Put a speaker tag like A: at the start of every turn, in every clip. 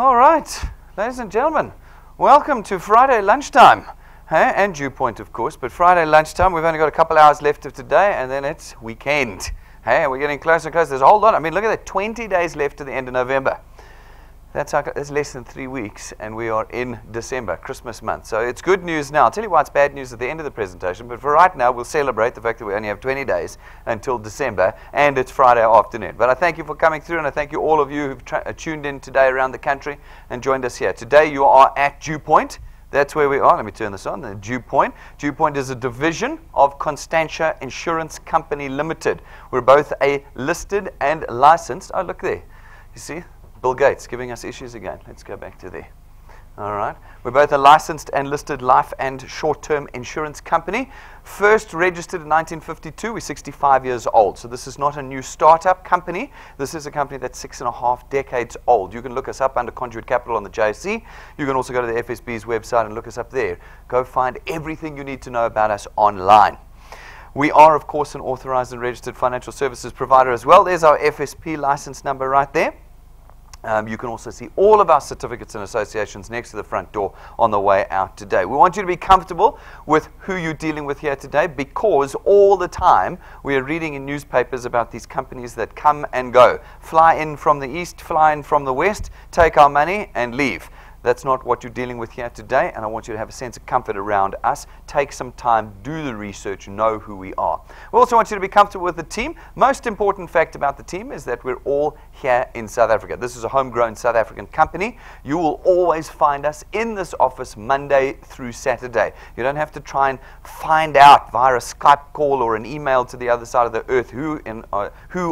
A: All right, ladies and gentlemen, welcome to Friday lunchtime. Hey, and DuePoint, of course, but Friday lunchtime, we've only got a couple hours left of today, and then it's weekend. Hey, we're getting closer and closer. There's a whole lot. I mean, look at that, 20 days left to the end of November. That's less than 3 weeks, and we are in December, Christmas month. So it's good news now. I'll tell you why it's bad news at the end of the presentation, but for right now, we'll celebrate the fact that we only have 20 days until December, and it's Friday afternoon. But I thank you for coming through, and I thank you all of you who've tuned in today around the country and joined us here. Today, you are at DuePoint. That's where we are. Let me turn this on. DuePoint. DuePoint is a division of Constantia Insurance Company Limited. We're both a listed and licensed. Oh, look there. You see? Bill Gates giving us issues again. Let's go back to there. All right. We're both a licensed and listed life and short-term insurance company. First registered in 1952. We're 65 years old. So this is not a new startup company. This is a company that's 6.5 decades old. You can look us up under Conduit Capital on the JSE. You can also go to the FSB's website and look us up there. Go find everything you need to know about us online. We are, of course, an authorized and registered financial services provider as well. There's our FSP license number right there. You can also see all of our certificates and associations next to the front door on the way out today. We want you to be comfortable with who you're dealing with here today, because all the time we are reading in newspapers about these companies that come and go. Fly in from the east, fly in from the west, take our money and leave. That's not what you're dealing with here today, and I want you to have a sense of comfort around us. Take some time, do the research, know who we are. We also want you to be comfortable with the team. Most important fact about the team is that we're all here in South Africa. This is a homegrown South African company. You will always find us in this office Monday through Saturday. You don't have to try and find out via a Skype call or an email to the other side of the earth who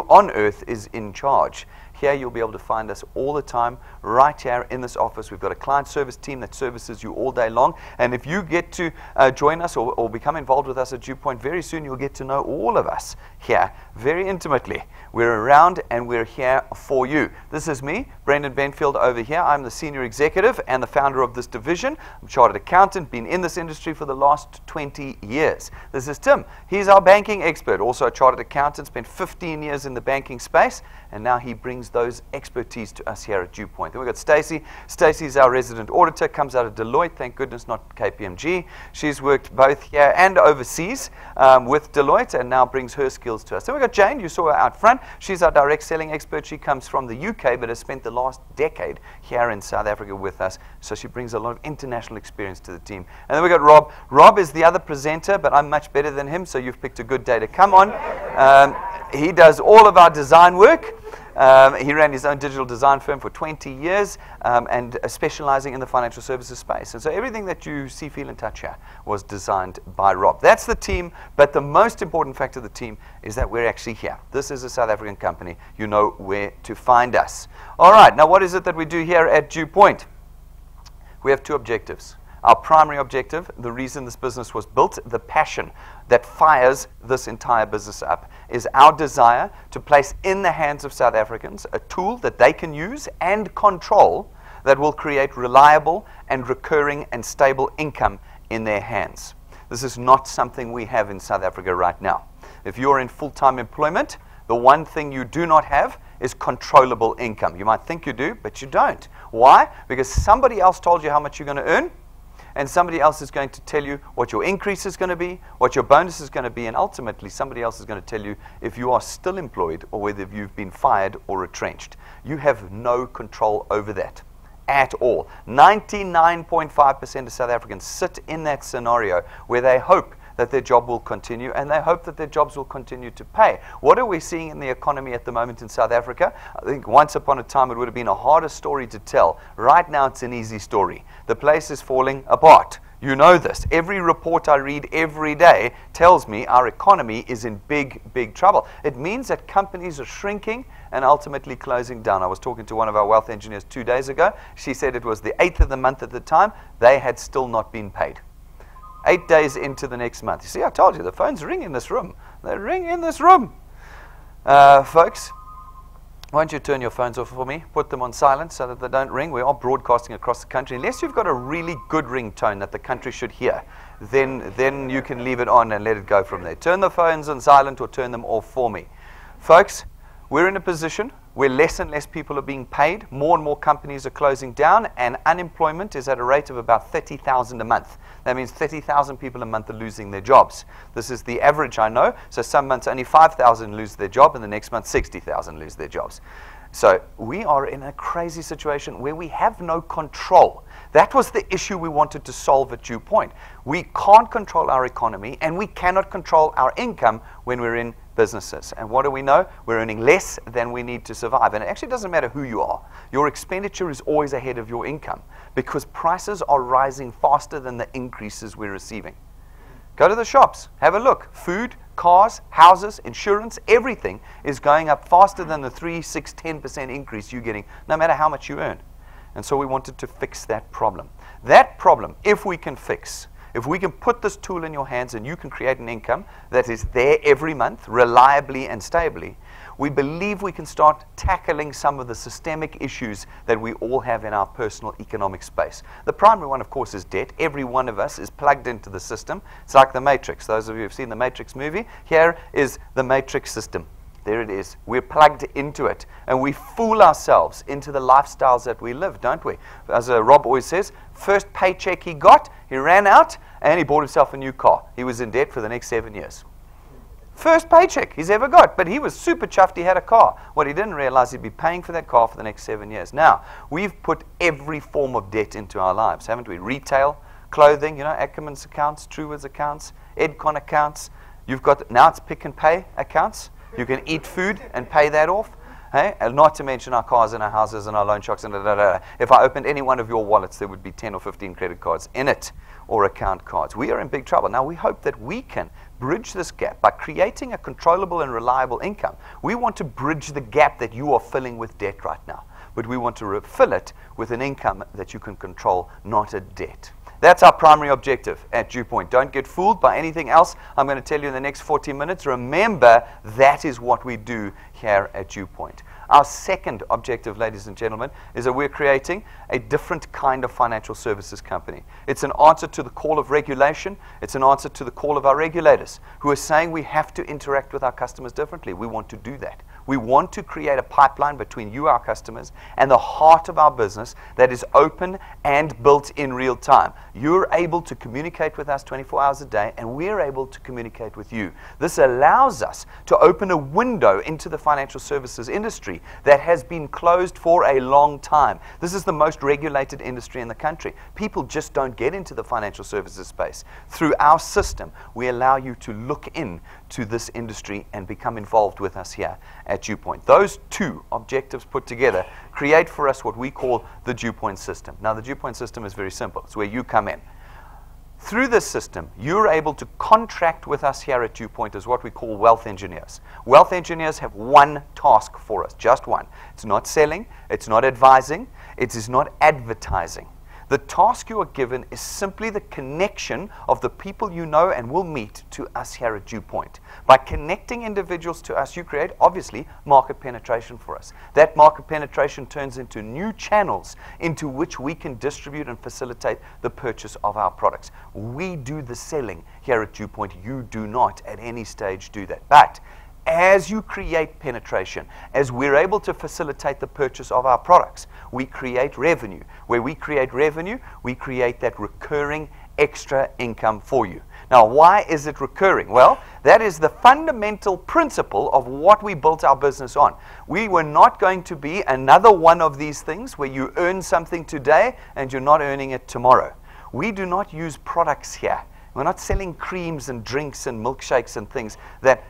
A: on earth is in charge. Here you'll be able to find us all the time, right here in this office. We've got a client service team that services you all day long. And if you get to join us or become involved with us at DuePoint, very soon you'll get to know all of us here very intimately. We're around and we're here for you. This is me, Brendan Benfield over here. I'm the senior executive and the founder of this division. I'm a chartered accountant, been in this industry for the last 20 years. This is Tim. He's our banking expert, also a chartered accountant, spent 15 years in the banking space, and now he brings those expertise to us here at DuePoint. Then we've got Stacey. Stacey's our resident auditor, comes out of Deloitte, thank goodness not KPMG. She's worked both here and overseas with Deloitte, and now brings her skills to us. Then we've got Jane, you saw her out front. She's our direct selling expert. She comes from the UK, but has spent the last decade here in South Africa with us, so she brings a lot of international experience to the team. And then we've got Rob. Rob is the other presenter, but I'm much better than him, so you've picked a good day to come on. He does all of our design work. He ran his own digital design firm for 20 years and specializing in the financial services space. And so everything that you see, feel, and touch here was designed by Rob. That's the team, but the most important fact of the team is that we're actually here. This is a South African company. You know where to find us. All right, now what is it that we do here at DuePoint? We have two objectives. Our primary objective, the reason this business was built, the passion that fires this entire business up, is our desire to place in the hands of South Africans a tool that they can use and control that will create reliable and recurring and stable income in their hands. This is not something we have in South Africa right now. If you're in full-time employment, the one thing you do not have is controllable income. You might think you do, but you don't. Why? Because somebody else told you how much you're going to earn, and somebody else is going to tell you what your increase is going to be, what your bonus is going to be, and ultimately somebody else is going to tell you if you are still employed or whether you've been fired or retrenched. You have no control over that at all. 99.5% of South Africans sit in that scenario where they hope that their job will continue, and they hope that their jobs will continue to pay. What are we seeing in the economy at the moment in South Africa? I think once upon a time it would have been a harder story to tell. Right now it's an easy story. The place is falling apart. You know this. Every report I read every day tells me our economy is in big, big trouble. It means that companies are shrinking and ultimately closing down. I was talking to one of our wealth engineers 2 days ago. She said it was the 8th of the month at the time. They had still not been paid. 8 days into the next month. You see, I told you, the phones ring in this room. They ring in this room. Folks, why don't you turn your phones off for me? Put them on silent so that they don't ring. We are broadcasting across the country. Unless you've got a really good ringtone that the country should hear, then you can leave it on and let it go from there. Turn the phones on silent or turn them off for me. Folks, we're in a position where less and less people are being paid, more and more companies are closing down, and unemployment is at a rate of about 30,000 a month. That means 30,000 people a month are losing their jobs. This is the average, I know. So some months only 5,000 lose their job, and the next month 60,000 lose their jobs. So we are in a crazy situation where we have no control. That was the issue we wanted to solve at DuePoint. We can't control our economy, and we cannot control our income when we're in businesses. And what do we know? We're earning less than we need to survive. And it actually doesn't matter who you are. Your expenditure is always ahead of your income because prices are rising faster than the increases we're receiving. Go to the shops, have a look. Food, cars, houses, insurance, everything is going up faster than the 3, 6, 10% increase you're getting, no matter how much you earn. And so we wanted to fix that problem. That problem, if we can fix, if we can put this tool in your hands and you can create an income that is there every month, reliably and stably, we believe we can start tackling some of the systemic issues that we all have in our personal economic space. The primary one, of course, is debt. Every one of us is plugged into the system. It's like the Matrix. Those of you who have seen the Matrix movie, here is the Matrix system. There it is. We're plugged into it. And we fool ourselves into the lifestyles that we live, don't we? As Rob always says, first paycheck he got, he ran out, and he bought himself a new car. He was in debt for the next 7 years. First paycheck he's ever got, but he was super chuffed he had a car. What he didn't realize, he'd be paying for that car for the next 7 years. Now, we've put every form of debt into our lives, haven't we? Retail, clothing, you know, Ackerman's accounts, Truworth's accounts, Edcon accounts. You've got, now it's pick and pay accounts. You can eat food and pay that off. Hey? And not to mention our cars and our houses and our loan sharks and da. If I opened any one of your wallets, there would be 10 or 15 credit cards in it or account cards. We are in big trouble. Now, we hope that we can bridge this gap by creating a controllable and reliable income. We want to bridge the gap that you are filling with debt right now, but we want to fill it with an income that you can control, not a debt. That's our primary objective at DuePoint. Don't get fooled by anything else I'm going to tell you in the next 40 minutes. Remember, that is what we do here at DuePoint. Our second objective, ladies and gentlemen, is that we're creating a different kind of financial services company. It's an answer to the call of regulation. It's an answer to the call of our regulators who are saying we have to interact with our customers differently. We want to do that. We want to create a pipeline between you, our customers, and the heart of our business that is open and built in real time. You're able to communicate with us 24 hours a day, and we're able to communicate with you. This allows us to open a window into the financial services industry that has been closed for a long time. This is the most regulated industry in the country. People just don't get into the financial services space. Through our system, we allow you to look in to this industry and become involved with us here at DuePoint. Those two objectives put together create for us what we call the DuePoint system. Now, the DuePoint system is very simple. It's where you come in. Through this system, you're able to contract with us here at DuePoint as what we call wealth engineers. Wealth engineers have one task for us, just one. It's not selling, it's not advising, it is not advertising. The task you are given is simply the connection of the people you know and will meet to us here at DuePoint. By connecting individuals to us, you create, obviously, market penetration for us. That market penetration turns into new channels into which we can distribute and facilitate the purchase of our products. We do the selling here at DuePoint. You do not at any stage do that. But as you create penetration, as we're able to facilitate the purchase of our products, we create revenue. Where we create revenue, we create that recurring extra income for you. Now, why is it recurring? Well, that is the fundamental principle of what we built our business on. We were not going to be another one of these things where you earn something today and you're not earning it tomorrow. We do not use products here. We're not selling creams and drinks and milkshakes and things that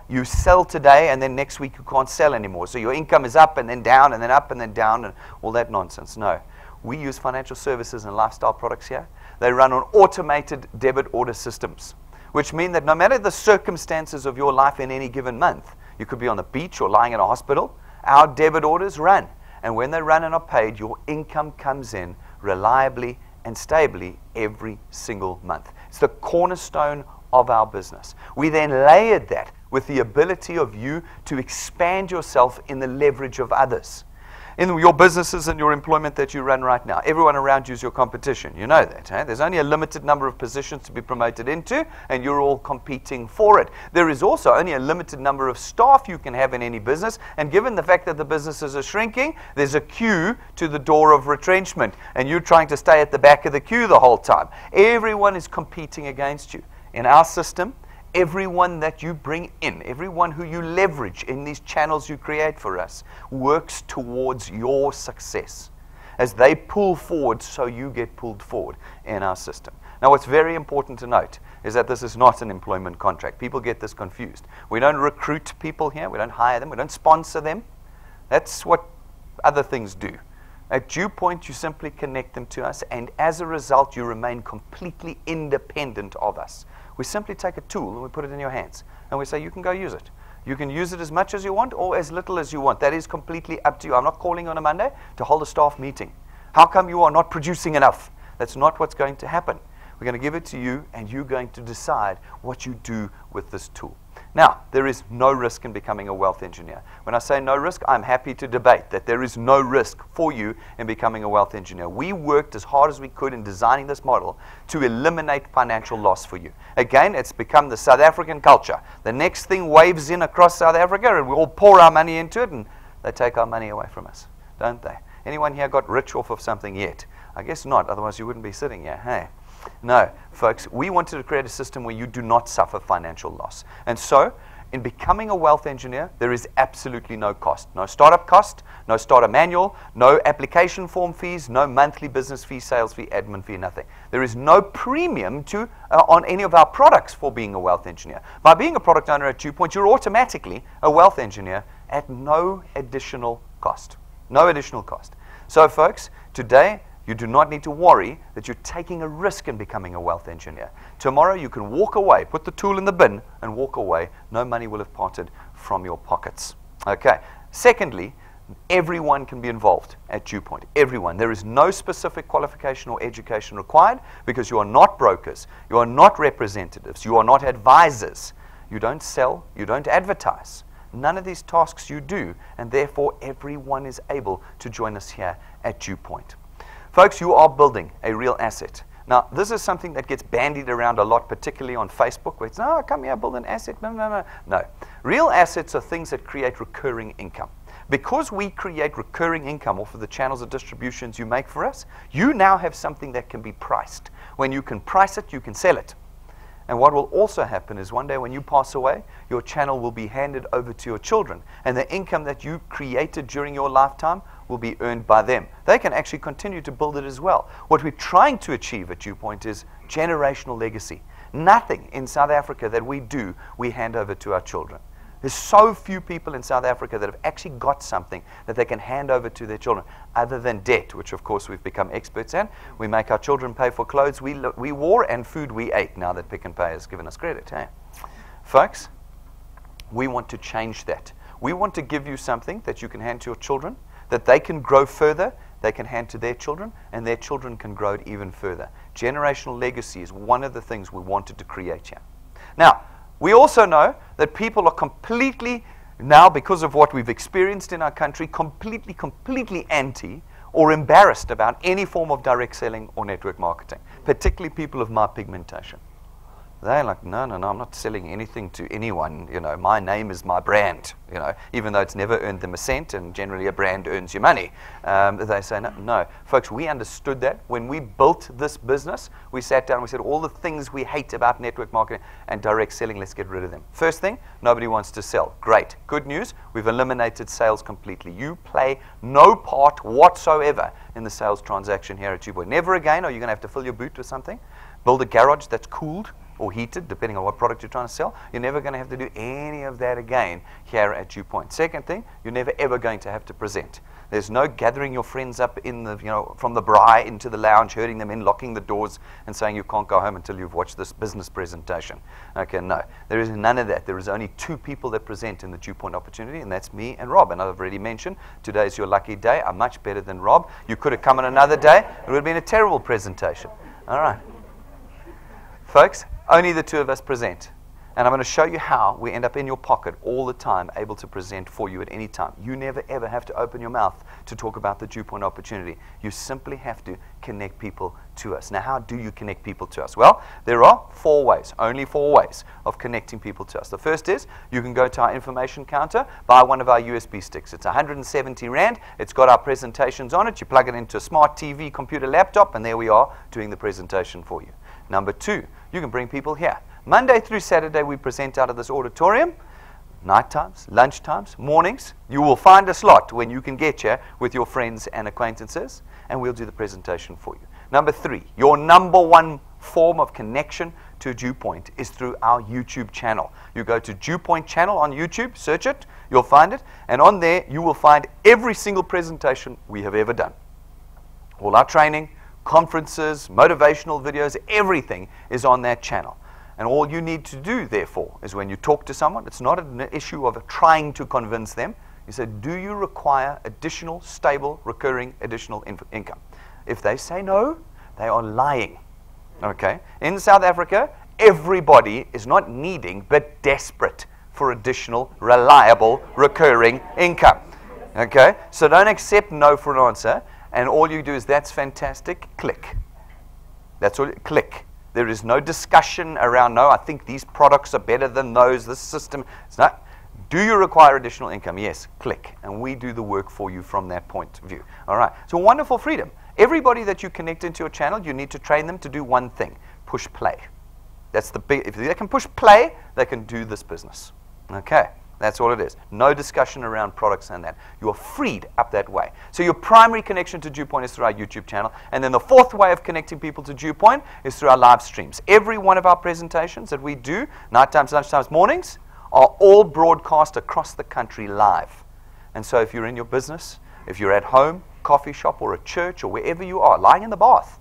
A: you sell today and then next week you can't sell anymore. So your income is up and then down and then up and then down and all that nonsense. No. We use financial services and lifestyle products here. They run on automated debit order systems, which mean that no matter the circumstances of your life in any given month, you could be on the beach or lying in a hospital, our debit orders run. And when they run and are paid, your income comes in reliably and stably every single month. It's the cornerstone of our business. We then layered that with the ability of you to expand yourself in the leverage of others. in your businesses and your employment that you run right now, everyone around you is your competition. You know that. There's only a limited number of positions to be promoted into, and you're all competing for it. There is also only a limited number of staff you can have in any business, and given the fact that the businesses are shrinking, there's a queue to the door of retrenchment, and you're trying to stay at the back of the queue the whole time. Everyone is competing against you. In our system, everyone that you bring in, everyone who you leverage in these channels you create for us, works towards your success. As they pull forward, so you get pulled forward in our system. Now, what's very important to note is that this is not an employment contract. People get this confused. We don't recruit people here. We don't hire them. We don't sponsor them. That's what other things do. At DuePoint, you simply connect them to us, and as a result, you remain completely independent of us. We simply take a tool and we put it in your hands, and we say, you can go use it. You can use it as much as you want or as little as you want. That is completely up to you. I'm not calling on a Monday to hold a staff meeting. How come you are not producing enough? That's not what's going to happen. We're going to give it to you, and you're going to decide what you do with this tool. Now, there is no risk in becoming a wealth engineer. When I say no risk, I'm happy to debate that there is no risk for you in becoming a wealth engineer. We worked as hard as we could in designing this model to eliminate financial loss for you. Again, it's become the South African culture. The next thing waves in across South Africa, and we all pour our money into it, and they take our money away from us, don't they? Anyone here got rich off of something yet? I guess not, otherwise you wouldn't be sitting here, hey? No, folks, we wanted to create a system where you do not suffer financial loss. And so, in becoming a wealth engineer, there is absolutely no cost. No startup cost, no starter manual, no application form fees, no monthly business fee, sales fee, admin fee, nothing. There is no premium on any of our products for being a wealth engineer. By being a product owner at DuePoint, you're automatically a wealth engineer at no additional cost. No additional cost. So, folks, today, you do not need to worry that you're taking a risk in becoming a wealth engineer. Tomorrow you can walk away, put the tool in the bin, and walk away. No money will have parted from your pockets. Okay. Secondly, everyone can be involved at DuePoint. Everyone. There is no specific qualification or education required because you are not brokers. You are not representatives. You are not advisors. You don't sell. You don't advertise. None of these tasks you do, and therefore everyone is able to join us here at DuePoint. Folks, you are building a real asset. Now, this is something that gets bandied around a lot, particularly on Facebook, where it's, no, come here, build an asset. No, no, no. No. Real assets are things that create recurring income. Because we create recurring income off of the channels of distributions you make for us, you now have something that can be priced. When you can price it, you can sell it. And what will also happen is one day when you pass away, your channel will be handed over to your children. And the income that you created during your lifetime will be earned by them. They can actually continue to build it as well. What we're trying to achieve at DuePoint is generational legacy. Nothing in South Africa that we do, we hand over to our children. There's so few people in South Africa that have actually got something that they can hand over to their children, other than debt, which of course we've become experts in. We make our children pay for clothes we wore and food we ate, now that Pick n Pay has given us credit. Hey? Folks, we want to change that. We want to give you something that you can hand to your children, that they can grow further, they can hand to their children, and their children can grow it even further. Generational legacy is one of the things we wanted to create here. Now, we also know that people are completely, now because of what we've experienced in our country, completely anti or embarrassed about any form of direct selling or network marketing, particularly people of my pigmentation. They're like, no, no, no, I'm not selling anything to anyone. You know, my name is my brand. You know, even though it's never earned them a cent, and generally a brand earns you money. They say, no, no. Folks, we understood that. When we built this business, we sat down and we said, all the things we hate about network marketing and direct selling, let's get rid of them. First thing, nobody wants to sell. Great. Good news, we've eliminated sales completely. You play no part whatsoever in the sales transaction here at DuePoint. Never again are you going to have to fill your boot with something, build a garage that's cooled or heated, depending on what product you're trying to sell. You're never going to have to do any of that again here at DuePoint. Second thing, you're never ever going to have to present. There's no gathering your friends up in the, from the braai into the lounge, herding them in, locking the doors, and saying you can't go home until you've watched this business presentation. Okay, no. There is none of that. There is only two people that present in the DuePoint opportunity, and that's me and Rob. And I've already mentioned, today's your lucky day. I'm much better than Rob. You could have come on another day. It would have been a terrible presentation. All right. Folks, only the two of us present. And I'm going to show you how we end up in your pocket all the time, able to present for you at any time. You never, ever have to open your mouth to talk about the DuePoint opportunity. You simply have to connect people to us. Now, how do you connect people to us? Well, there are 4 ways, only 4 ways of connecting people to us. The first is you can go to our information counter, buy one of our USB sticks. It's 170 Rand. It's got our presentations on it. You plug it into a smart TV, computer, laptop, and there we are doing the presentation for you. Number 2, you can bring people here. Monday through Saturday, we present out of this auditorium. Night times, lunch times, mornings. You will find a slot when you can get here with your friends and acquaintances, and we'll do the presentation for you. Number 3, your number 1 form of connection to DuePoint is through our YouTube channel. You go to DuePoint channel on YouTube, search it, you'll find it, and on there you will find every single presentation we have ever done. All our training, conferences, motivational videos, everything is on that channel. And all you need to do, therefore, is when you talk to someone, it's not an issue of trying to convince them. You say, do you require additional, stable, recurring, additional income? If they say no, they are lying. Okay? In South Africa, everybody is not needing, but desperate for additional, reliable, recurring income. Okay? So don't accept no for an answer, and all you do is, that's fantastic, click. That's all, click. There is no discussion around, no, I think these products are better than those, this system. It's not. Do you require additional income? Yes, click. And we do the work for you from that point of view. All right. So wonderful freedom. Everybody that you connect into your channel, you need to train them to do one thing, push play. That's the big, if they can push play, they can do this business. Okay. That's all it is. No discussion around products and that. You are freed up that way. So your primary connection to DuePoint is through our YouTube channel. And then the 4th way of connecting people to DuePoint is through our live streams. Every one of our presentations that we do, night times, lunch times, mornings, are all broadcast across the country live. And so if you're in your business, if you're at home, coffee shop, or a church, or wherever you are, lying in the bath,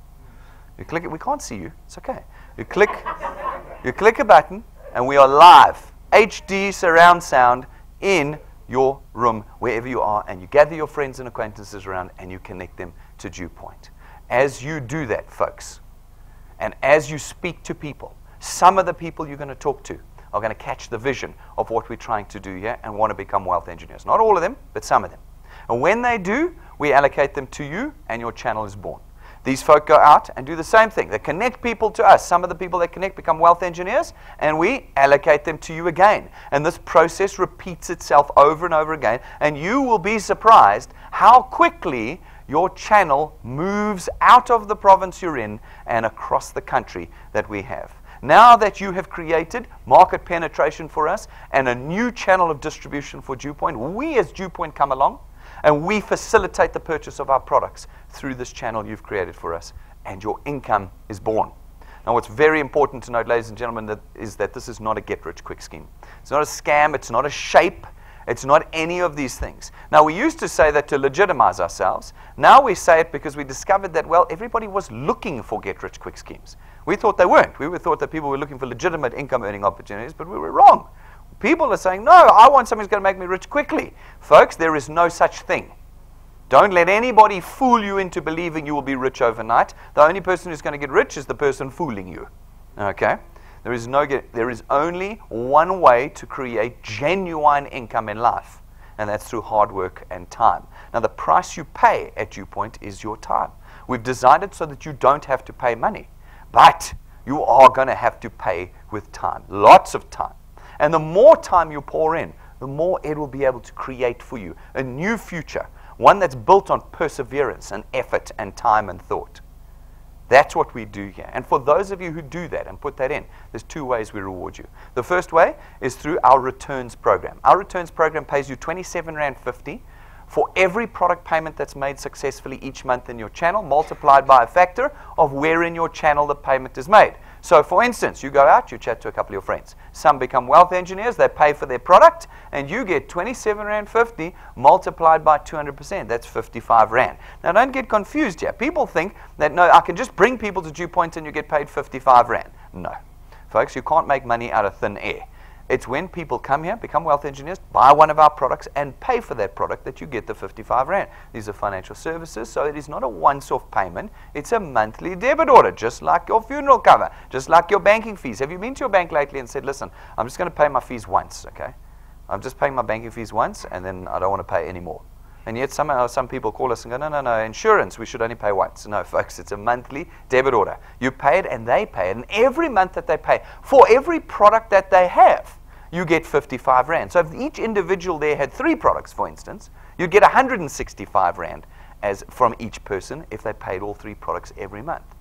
A: you click it. We can't see you. It's okay. You click a button, and we are live. HD surround sound in your room, wherever you are, and you gather your friends and acquaintances around and you connect them to DuePoint. As you do that, folks, and as you speak to people, some of the people you're going to talk to are going to catch the vision of what we're trying to do here and want to become wealth engineers. Not all of them, but some of them. And when they do, we allocate them to you, and your channel is born. These folk go out and do the same thing. They connect people to us. Some of the people they connect become wealth engineers, and we allocate them to you again. And this process repeats itself over and over again, and you will be surprised how quickly your channel moves out of the province you're in and across the country that we have. Now that you have created market penetration for us and a new channel of distribution for DuePoint, we as DuePoint come along, and we facilitate the purchase of our products through this channel you've created for us, and your income is born. Now, what's very important to note, ladies and gentlemen, is that this is not a get-rich-quick scheme. It's not a scam. It's not a shape. It's not any of these things. Now, we used to say that to legitimize ourselves. Now we say it because we discovered that, well, everybody was looking for get-rich-quick schemes. We thought they weren't. We thought that people were looking for legitimate income-earning opportunities, but we were wrong. People are saying, no, I want something that's going to make me rich quickly. Folks, there is no such thing. Don't let anybody fool you into believing you will be rich overnight. The only person who's going to get rich is the person fooling you. Okay? There is only one way to create genuine income in life, and that's through hard work and time. Now, the price you pay at DuePoint is your time. We've designed it so that you don't have to pay money, but you are going to have to pay with time, lots of time. And the more time you pour in, the more it will be able to create for you a new future, one that's built on perseverance and effort and time and thought. That's what we do here. And for those of you who do that and put that in, there's 2 ways we reward you. The first way is through our returns program. Our returns program pays you £27.50 for every product payment that's made successfully each month in your channel, multiplied by a factor of where in your channel the payment is made. So, for instance, you go out, you chat to a couple of your friends. Some become wealth engineers, they pay for their product, and you get £27.50 multiplied by 200%. That's 55 Rand. Now, don't get confused here. People think that, no, I can just bring people to DuePoint and you get paid 55 Rand. No. Folks, you can't make money out of thin air. It's when people come here, become wealth engineers, buy one of our products, and pay for that product that you get the 55 Rand. These are financial services, so it is not a once-off payment. It's a monthly debit order, just like your funeral cover, just like your banking fees. Have you been to your bank lately and said, listen, I'm just going to pay my fees once, okay? I'm just paying my banking fees once, and then I don't want to pay any more. And yet some people call us and go, no, insurance, we should only pay once. No, folks, it's a monthly debit order. You pay it and they pay it. And every month that they pay, for every product that they have, you get 55 Rand. So if each individual there had 3 products, for instance, you'd get 165 Rand from each person if they paid all 3 products every month.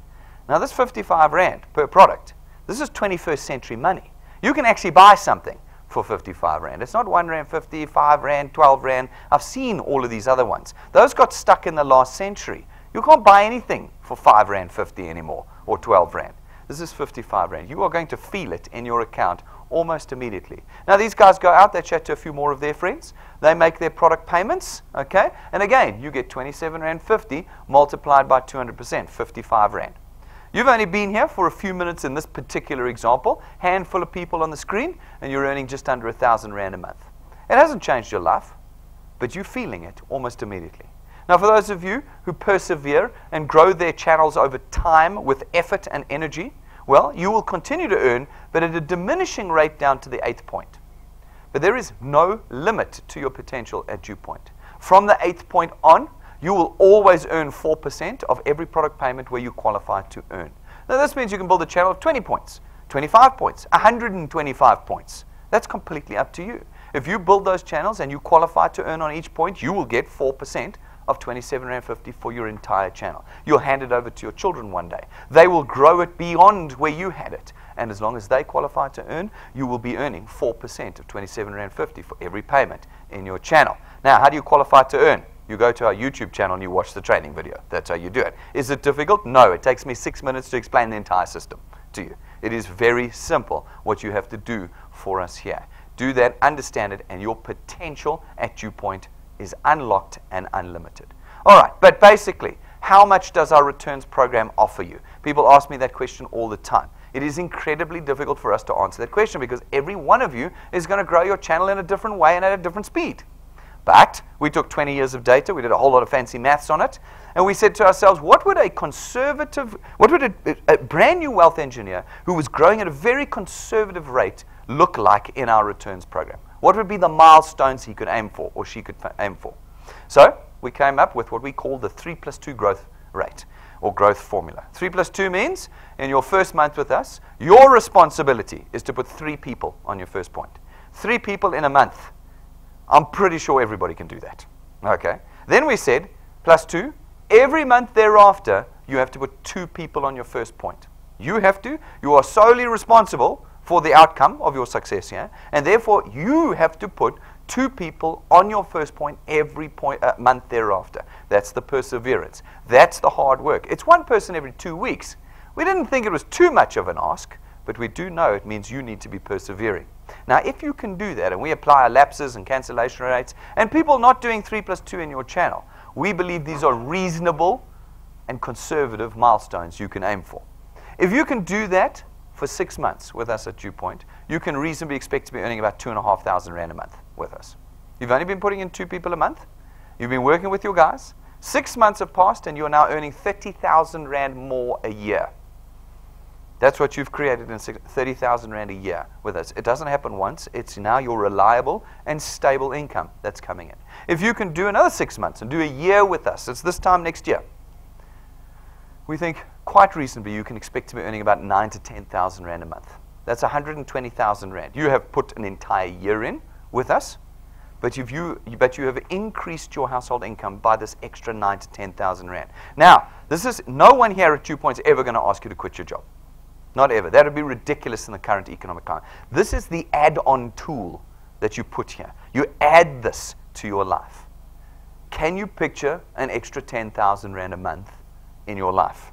A: Now this 55 Rand per product, this is 21st century money. You can actually buy something for 55 Rand. It's not 1 Rand, 55 Rand, 12 Rand. I've seen all of these other ones. Those got stuck in the last century. You can't buy anything for 5 Rand 50 anymore, or 12 Rand. This is 55 Rand. You are going to feel it in your account almost immediately. Now these guys go out, they chat to a few more of their friends, they make their product payments, okay? And again, you get 27 Rand 50 multiplied by 200%, 55 Rand. You've only been here for a few minutes in this particular example, handful of people on the screen, and you're earning just under 1,000 Rand a month. It hasn't changed your life, but you're feeling it almost immediately. Now, for those of you who persevere and grow their channels over time with effort and energy, well, you will continue to earn, but at a diminishing rate down to the 8th point. But there is no limit to your potential at DuePoint. From the 8th point on, you will always earn 4% of every product payment where you qualify to earn. Now, this means you can build a channel of 20 points, 25 points, 125 points. That's completely up to you. If you build those channels and you qualify to earn on each point, you will get 4% of 27 Rand 50 for your entire channel. You'll hand it over to your children one day. They will grow it beyond where you had it. And as long as they qualify to earn, you will be earning 4% of 27 Rand 50 for every payment in your channel. Now, how do you qualify to earn? You go to our YouTube channel and you watch the training video. That's how you do it. Is it difficult? No. It takes me 6 minutes to explain the entire system to you. It is very simple what you have to do for us here. Do that, understand it, and your potential at DuePoint is unlocked and unlimited. All right, but basically, how much does our returns program offer you? People ask me that question all the time. It is incredibly difficult for us to answer that question because every one of you is going to grow your channel in a different way and at a different speed. But we took 20 years of data, we did a whole lot of fancy maths on it, and we said to ourselves, what would a brand new wealth engineer who was growing at a very conservative rate look like in our returns program? What would be the milestones he could aim for, or she could aim for? So we came up with what we call the 3+2 growth rate, or growth formula. 3+2 means in your first month with us, your responsibility is to put 3 people on your first point. 3 people in a month. I'm pretty sure everybody can do that. Okay. Then we said, +2, every month thereafter, you have to put 2 people on your first point. You are solely responsible for the outcome of your success here, and therefore you have to put 2 people on your first point every month thereafter. That's the perseverance. That's the hard work. It's 1 person every 2 weeks. We didn't think it was too much of an ask, but we do know it means you need to be persevering. Now, if you can do that, and we apply our lapses and cancellation rates, and people not doing 3+2 in your channel, we believe these are reasonable and conservative milestones you can aim for. If you can do that for 6 months with us at DuePoint, you can reasonably expect to be earning about 2,500 Rand a month with us. You've only been putting in 2 people a month. You've been working with your guys. 6 months have passed, and you're now earning 30,000 Rand more a year. That's what you've created in 30,000 Rand a year with us. It doesn't happen once. It's now your reliable and stable income that's coming in. If you can do another 6 months and do a year with us, it's this time next year, we think quite reasonably you can expect to be earning about 9,000 to 10,000 Rand a month. That's 120,000 Rand. You have put an entire year in with us, but you have increased your household income by this extra 9,000 to 10,000 Rand. Now, no one here at DuePoint is ever going to ask you to quit your job. Not ever. That would be ridiculous in the current economic climate. This is the add-on tool that you put here. You add this to your life. Can you picture an extra 10,000 Rand a month in your life?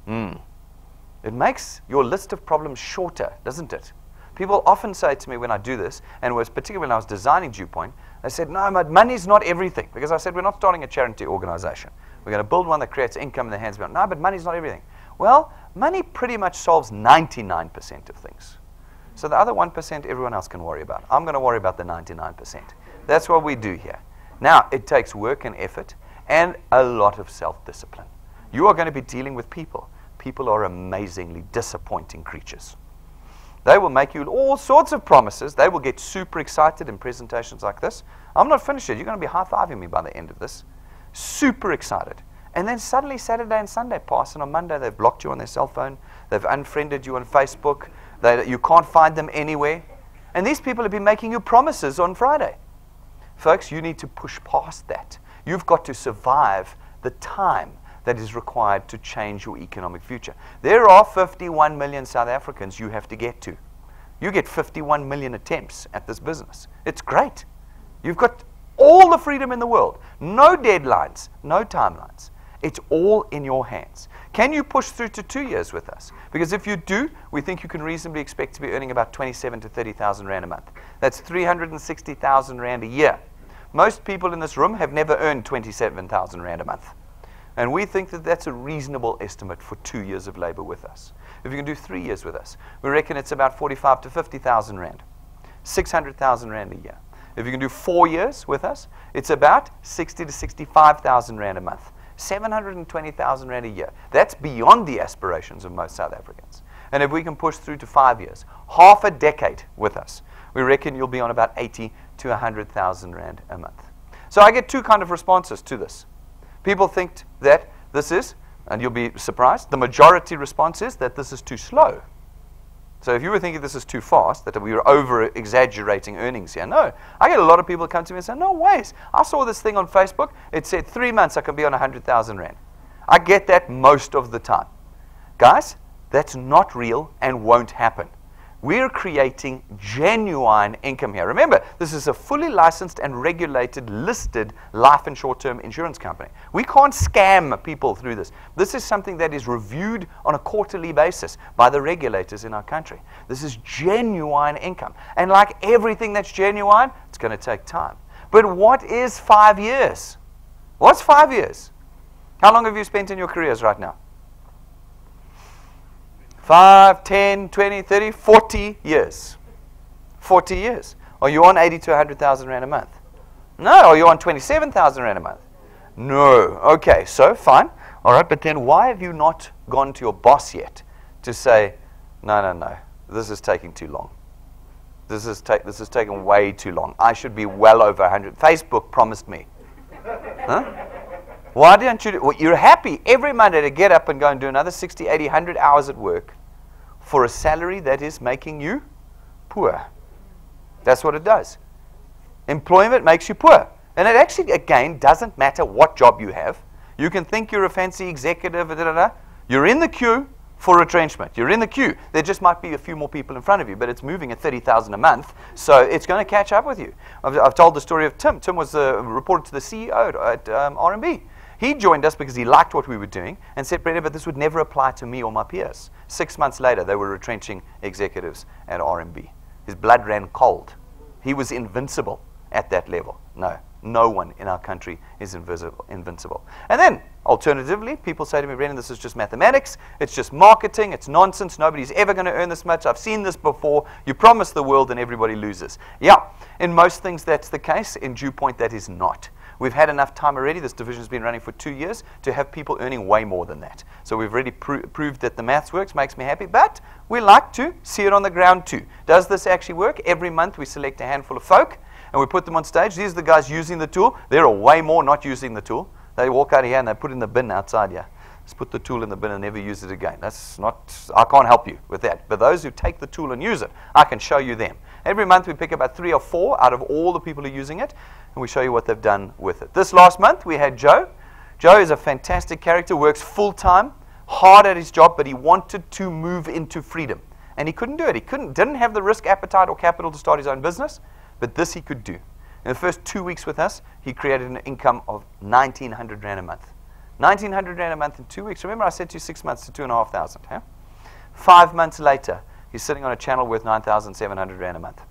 A: It makes your list of problems shorter, doesn't it? People often say to me when I do this, and particularly when I was designing DuePoint, they said, no, money's not everything. Because I said, we're not starting a charity organization. We're going to build one that creates income in the hands of people. No, but money's not everything. Well, money pretty much solves 99% of things. So the other 1% everyone else can worry about. I'm going to worry about the 99%. That's what we do here. Now, it takes work and effort and a lot of self-discipline. You are going to be dealing with people. People are amazingly disappointing creatures. They will make you all sorts of promises. They will get super excited in presentations like this. I'm not finished yet. You're going to be high-fiving me by the end of this. Super excited. And then suddenly Saturday and Sunday pass, and on Monday they've blocked you on their cell phone. They've unfriended you on Facebook. You can't find them anywhere. And these people have been making you promises on Friday. Folks, you need to push past that. You've got to survive the time that is required to change your economic future. There are 51 million South Africans you have to get to. You get 51 million attempts at this business. It's great. You've got all the freedom in the world. No deadlines, no timelines. It's all in your hands. Can you push through to 2 years with us? Because if you do, we think you can reasonably expect to be earning about 27 to 30,000 Rand a month. That's 360,000 Rand a year. Most people in this room have never earned 27,000 Rand a month. And we think that that's a reasonable estimate for 2 years of labor with us. If you can do 3 years with us, we reckon it's about 45 to 50,000 Rand, 600,000 Rand a year. If you can do 4 years with us, it's about 60 to 65,000 Rand a month, 720,000 Rand a year. That's beyond the aspirations of most South Africans. And if we can push through to 5 years, half a decade with us, we reckon you'll be on about 80 to 100,000 Rand a month. So I get two kind of responses to this. People think that this is, and you'll be surprised, the majority response is that this is too slow. So if you were thinking this is too fast, that we were over-exaggerating earnings here, no. I get a lot of people come to me and say, no ways. I saw this thing on Facebook. It said 3 months I can be on 100,000 Rand. I get that most of the time. Guys, that's not real and won't happen. We're creating genuine income here. Remember, this is a fully licensed and regulated, listed life and short-term insurance company. We can't scam people through this. This is something that is reviewed on a quarterly basis by the regulators in our country. This is genuine income. And like everything that's genuine, it's going to take time. But what is 5 years? What's 5 years? How long have you spent in your careers right now? 5, 10, 20, 30, 40 years. 40 years. Are you on 80 to 100,000 Rand a month? No. Are you on 27,000 Rand a month? No. Okay, so fine. All right, but then why have you not gone to your boss yet to say, no, this is taking too long. This is taking way too long. I should be well over 100. Facebook promised me. Huh? Why don't you well, you're happy every Monday to get up and go and do another 60, 80, 100 hours at work for a salary that is making you poor. That's what it does. Employment makes you poor. And it actually, again, doesn't matter what job you have. You can think you're a fancy executive, You're in the queue for retrenchment. You're in the queue. There just might be a few more people in front of you, but it's moving at 30,000 a month, so it's going to catch up with you. I've told the story of Tim. Tim was reported to the CEO at R&B. He joined us because he liked what we were doing and said, Brenda, but this would never apply to me or my peers. 6 months later, they were retrenching executives at R&B. His blood ran cold. He was invincible at that level. No one in our country is invincible. And then, alternatively, people say to me, Brendan, this is just mathematics. It's just marketing. It's nonsense. Nobody's ever going to earn this much. I've seen this before. You promise the world and everybody loses. Yeah, in most things that's the case. In DuePoint, that is not. We've had enough time already. This division's been running for 2 years to have people earning way more than that. So we've already proved that the maths works, makes me happy. But we like to see it on the ground too. Does this actually work? Every month we select a handful of folk and we put them on stage. These are the guys using the tool. There are way more not using the tool. They walk out of here and they put it in the bin outside here. Just put the tool in the bin and never use it again. That's not, I can't help you with that. But those who take the tool and use it, I can show you them. Every month we pick about 3 or 4 out of all the people who are using it, and we show you what they've done with it. This last month we had Joe. Joe is a fantastic character, works full-time, hard at his job, but he wanted to move into freedom. And he couldn't do it. He didn't have the risk appetite or capital to start his own business, but this he could do. In the first 2 weeks with us, he created an income of 1,900 Rand a month. 1,900 Rand a month in 2 weeks. Remember I said to you 6 months to 2,500. Huh? 5 months later, he's sitting on a channel worth 9,700 Rand a month.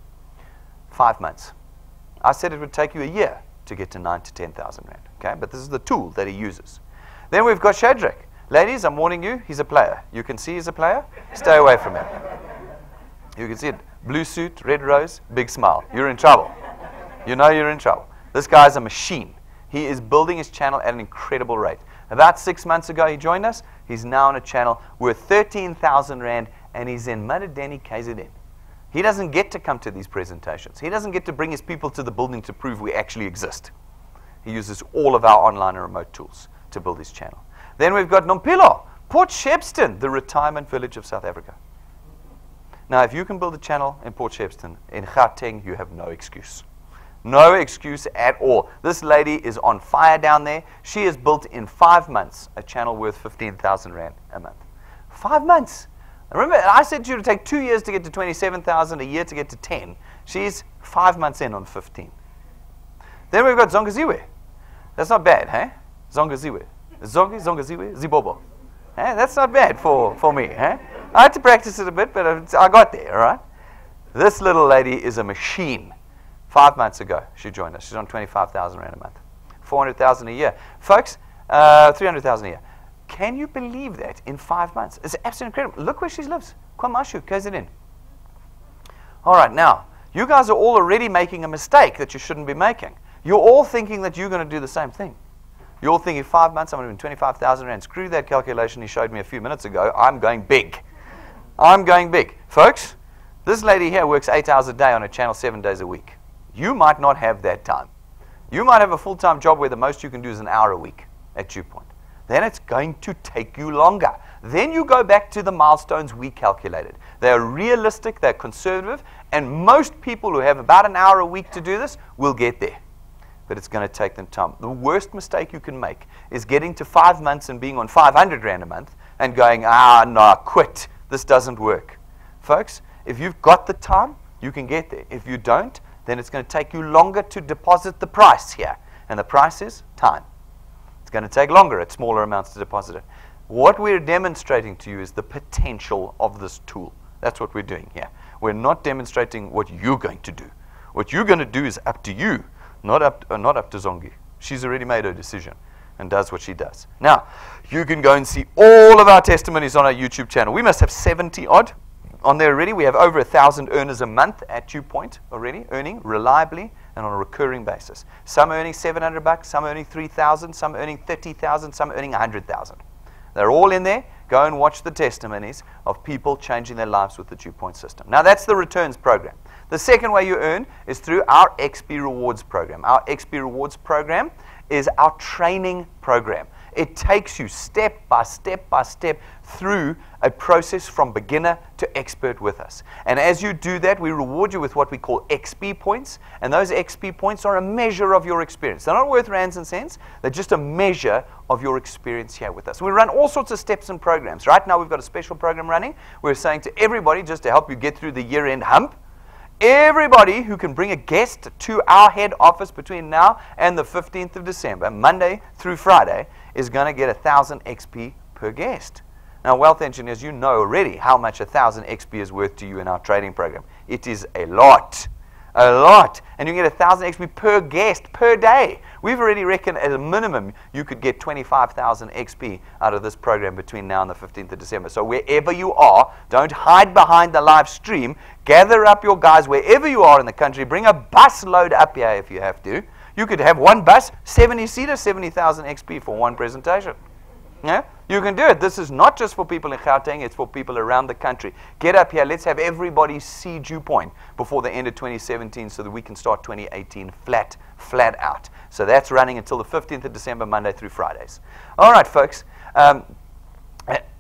A: 5 months. I said it would take you a year to get to 9,000 to 10,000 Rand. Okay? But this is the tool that he uses. Then we've got Shadrach. Ladies, I'm warning you, he's a player. You can see he's a player. Stay away from him. You can see it. Blue suit, red rose, big smile. You're in trouble. You know you're in trouble. This guy's a machine. He is building his channel at an incredible rate. About 6 months ago, he joined us. He's now on a channel worth 13,000 Rand, and he's in Madadeni, KZN. He doesn't get to come to these presentations. He doesn't get to bring his people to the building to prove we actually exist. He uses all of our online and remote tools to build his channel. Then we've got Nompilo, Port Shepstone, the retirement village of South Africa. Now, if you can build a channel in Port Shepstone, in Gauteng, you have no excuse. No excuse at all. This lady is on fire down there. She has built in 5 months a channel worth 15,000 Rand a month. 5 months. Remember, I said to you to take 2 years to get to 27,000, a year to get to 10. She's 5 months in on 15. Then we've got Zongaziwe. That's not bad, hey? Zongaziwe. Zongaziwe, Zibobo. Hey, that's not bad for me, hey? I had to practice it a bit, but I got there, all right? This little lady is a machine. 5 months ago, she joined us. She's on 25,000 Rand a month. 400,000 a year. Folks, 300,000 a year. Can you believe that in 5 months? It's absolutely incredible. Look where she lives. KwaMashu, KZN. All right, now, you guys are all already making a mistake that you shouldn't be making. You're all thinking that you're going to do the same thing. You're all thinking 5 months, I'm going to win 25,000 Rand. Screw that calculation he showed me a few minutes ago. I'm going big. I'm going big. Folks, this lady here works 8 hours a day on a channel 7 days a week. You might not have that time. You might have a full-time job where the most you can do is an hour a week at DuePoint. Then it's going to take you longer. Then you go back to the milestones we calculated. They're realistic, they're conservative, and most people who have about an hour a week to do this will get there. But it's going to take them time. The worst mistake you can make is getting to 5 months and being on 500 Rand a month and going, no, quit. This doesn't work. Folks, if you've got the time, you can get there. If you don't, then it's going to take you longer to deposit the price here. And the price is time. It's going to take longer at smaller amounts to deposit it. What we're demonstrating to you is the potential of this tool. That's what we're doing here. We're not demonstrating what you're going to do. What you're going to do is up to you, not up to Zongi. She's already made her decision and does what she does. Now, you can go and see all of our testimonies on our YouTube channel. We must have 70 odd on there already. We have over 1,000 earners a month at DuePoint already, earning reliably and on a recurring basis. Some earning $700, some earning 3,000, some earning 30,000, some earning 100,000. They're all in there. Go and watch the testimonies of people changing their lives with the DuePoint system. Now, that's the returns program. The second way you earn is through our XP Rewards program. Our XP Rewards program is our training program. It takes you step by step by step through a process from beginner to expert with us. And as you do that, we reward you with what we call XP points. And those XP points are a measure of your experience. They're not worth rands and cents. They're just a measure of your experience here with us. We run all sorts of steps and programs. Right now, we've got a special program running. We're saying to everybody, just to help you get through the year-end hump, everybody who can bring a guest to our head office between now and the 15th of December, Monday through Friday, is going to get 1,000 XP per guest. Now, wealth engineers, you know already how much 1,000 XP is worth to you in our trading program. It is a lot. A lot. And you get 1,000 XP per guest per day. We've already reckoned at a minimum you could get 25,000 XP out of this program between now and the 15th of December. So wherever you are, don't hide behind the live stream. Gather up your guys wherever you are in the country. Bring a bus load up here if you have to. You could have one bus, 70-seater, 70,000 XP for one presentation. Yeah? You can do it. This is not just for people in Gauteng, it's for people around the country. Get up here. Let's have everybody see DuePoint before the end of 2017 so that we can start 2018 flat out. So that's running until the 15th of December, Monday through Fridays. All right, folks.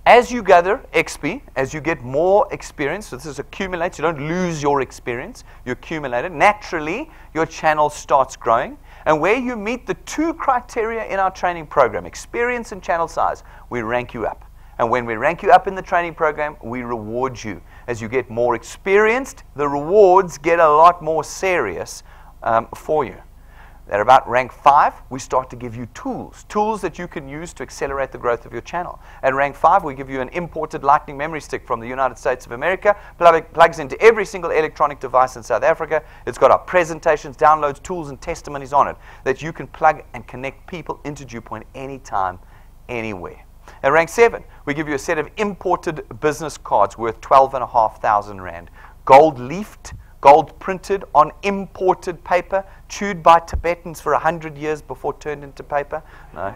A: As you gather XP, as you get more experience, so this accumulates, you don't lose your experience, you accumulate it. Naturally, your channel starts growing. And where you meet the two criteria in our training program, experience and channel size, we rank you up. And when we rank you up in the training program, we reward you. As you get more experienced, the rewards get a lot more serious for you. At about rank 5, we start to give you tools that you can use to accelerate the growth of your channel. At rank 5, we give you an imported lightning memory stick from the United States of America, plugs into every single electronic device in South Africa. It's got our presentations, downloads, tools, and testimonies on it that you can plug and connect people into DuePoint anytime, anywhere. At rank 7, we give you a set of imported business cards worth 12,500 Rand. gold leafed, gold printed on imported paper, chewed by Tibetans for 100 years before turned into paper? No.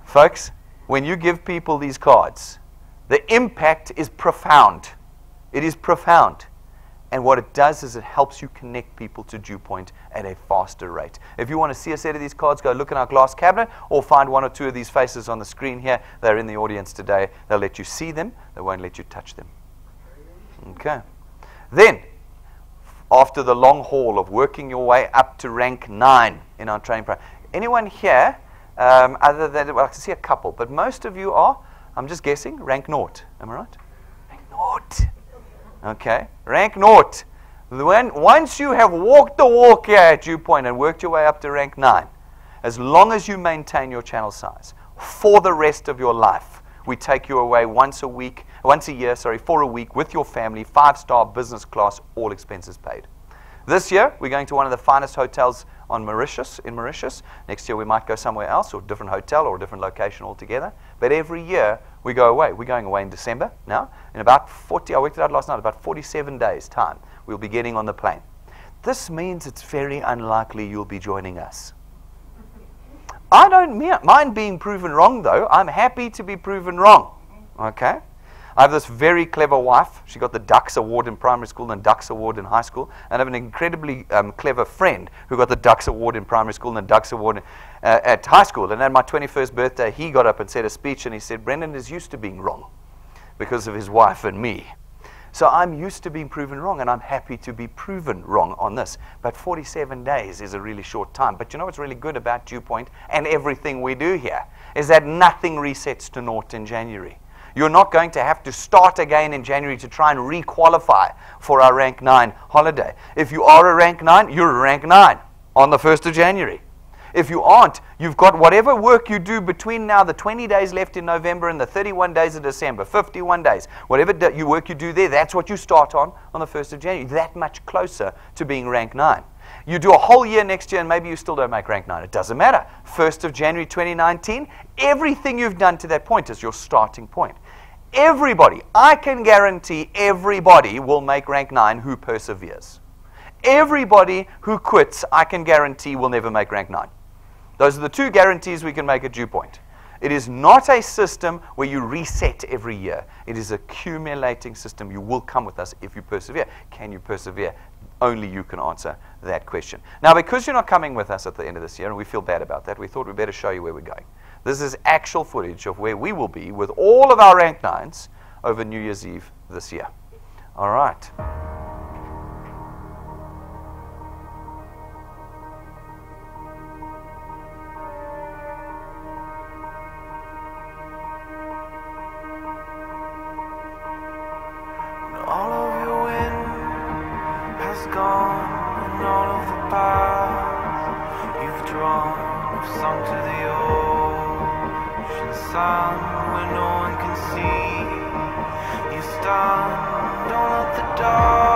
A: Folks, when you give people these cards, the impact is profound. It is profound. And what it does is it helps you connect people to DuePoint at a faster rate. If you want to see a set of these cards, go look in our glass cabinet or find one or two of these faces on the screen here. They're in the audience today. They'll let you see them. They won't let you touch them. Okay. Then, after the long haul of working your way up to rank 9 in our training program, anyone here, other than, well, I can see a couple, but most of you are, I'm just guessing, rank 0. Am I right? Rank 0. Okay, rank 0. Once you have walked the walk here at DuePoint and worked your way up to rank 9, as long as you maintain your channel size for the rest of your life, we take you away once a year, for a week with your family, 5-star business class, all expenses paid. This year, we're going to one of the finest hotels in Mauritius. Next year, we might go somewhere else, or a different hotel, or a different location altogether. But every year, we go away. We're going away in December now. In about 40, I worked it out last night, about 47 days' time, we'll be getting on the plane. This means it's very unlikely you'll be joining us. I don't mind being proven wrong, though. I'm happy to be proven wrong. Okay? I have this very clever wife. She got the Dux Award in primary school and Dux Award in high school. And I have an incredibly clever friend who got the Dux Award in primary school and the Dux Award at high school. And at my 21st birthday, he got up and said a speech, and he said, Brendan is used to being wrong because of his wife and me. So I'm used to being proven wrong, and I'm happy to be proven wrong on this. But 47 days is a really short time. But you know what's really good about DuePoint and everything we do here is that nothing resets to 0 in January. You're not going to have to start again in January to try and re-qualify for our rank 9 holiday. If you are a rank 9, you're a rank 9 on the 1st of January. If you aren't, you've got whatever work you do between now, the 20 days left in November and the 31 days of December, 51 days, whatever work you do there, that's what you start on the 1st of January. That much closer to being rank 9. You do a whole year next year and maybe you still don't make rank 9. It doesn't matter. 1st of January 2019, everything you've done to that point is your starting point. Everybody, I can guarantee everybody will make rank 9 who perseveres. Everybody who quits, I can guarantee will never make rank 9. Those are the 2 guarantees we can make at DuePoint. It is not a system where you reset every year. It is an accumulating system. You will come with us if you persevere. Can you persevere? Only you can answer that question. Now, because you're not coming with us at the end of this year, and we feel bad about that, we thought we'd better show you where we're going. This is actual footage of where we will be with all of our rank 9s over New Year's Eve this year. All right.
B: All of your wind has gone, and all of the paths you've drawn have sunk to the ocean sun where no one can see. You stand on at the dark.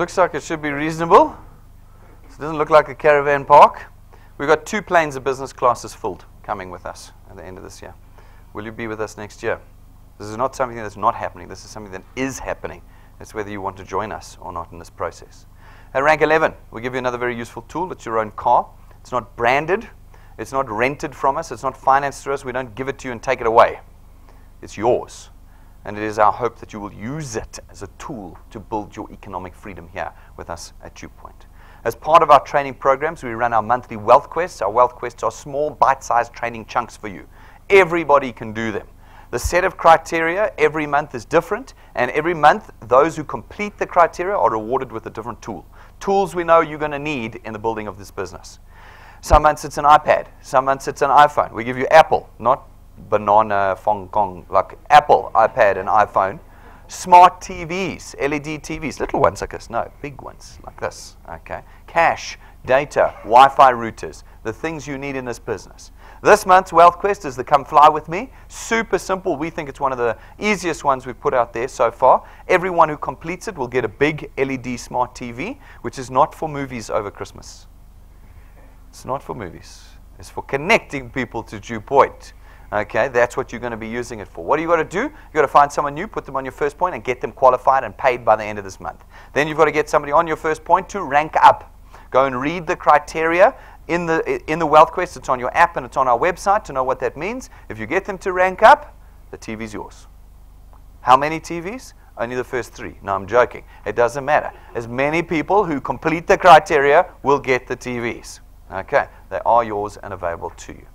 A: looks like it should be reasonable. It doesn't look like a caravan park. We've got 2 planes of business classes filled coming with us at the end of this year. Will you be with us next year? This is not something that's not happening. This is something that is happening. It's whether you want to join us or not in this process. At rank 11, we'll give you another very useful tool. It's your own car. It's not branded. It's not rented from us. It's not financed through us. We don't give it to you and take it away. It's yours. And it is our hope that you will use it as a tool to build your economic freedom here with us at DuePoint. As part of our training programs, we run our monthly wealth quests. Our wealth quests are small, bite-sized training chunks for you. Everybody can do them. The set of criteria every month is different, and every month, those who complete the criteria are rewarded with a different tool. Tools we know you're going to need in the building of this business. Some months it's an iPad. Some months it's an iPhone. We give you Apple, not banana, Hong Kong, like Apple, iPad, and iPhone. Smart TVs, LED TVs, little ones like this, no, big ones like this, okay. Cash, data, Wi-Fi routers, the things you need in this business. This month's Wealth Quest is the Come Fly With Me. Super simple. We think it's one of the easiest ones we've put out there so far. Everyone who completes it will get a big LED smart TV, which is not for movies over Christmas. It's not for movies. It's for connecting people to DuePoint. Okay, that's what you're going to be using it for. What do you got to do? You've got to find someone new, put them on your first point, and get them qualified and paid by the end of this month. Then you've got to get somebody on your first point to rank up. Go and read the criteria in the Wealth Quest. It's on your app and it's on our website to know what that means. If you get them to rank up, the TV's yours. How many TVs? Only the first 3. No, I'm joking. It doesn't matter. As many people who complete the criteria will get the TVs. Okay, they are yours and available to you.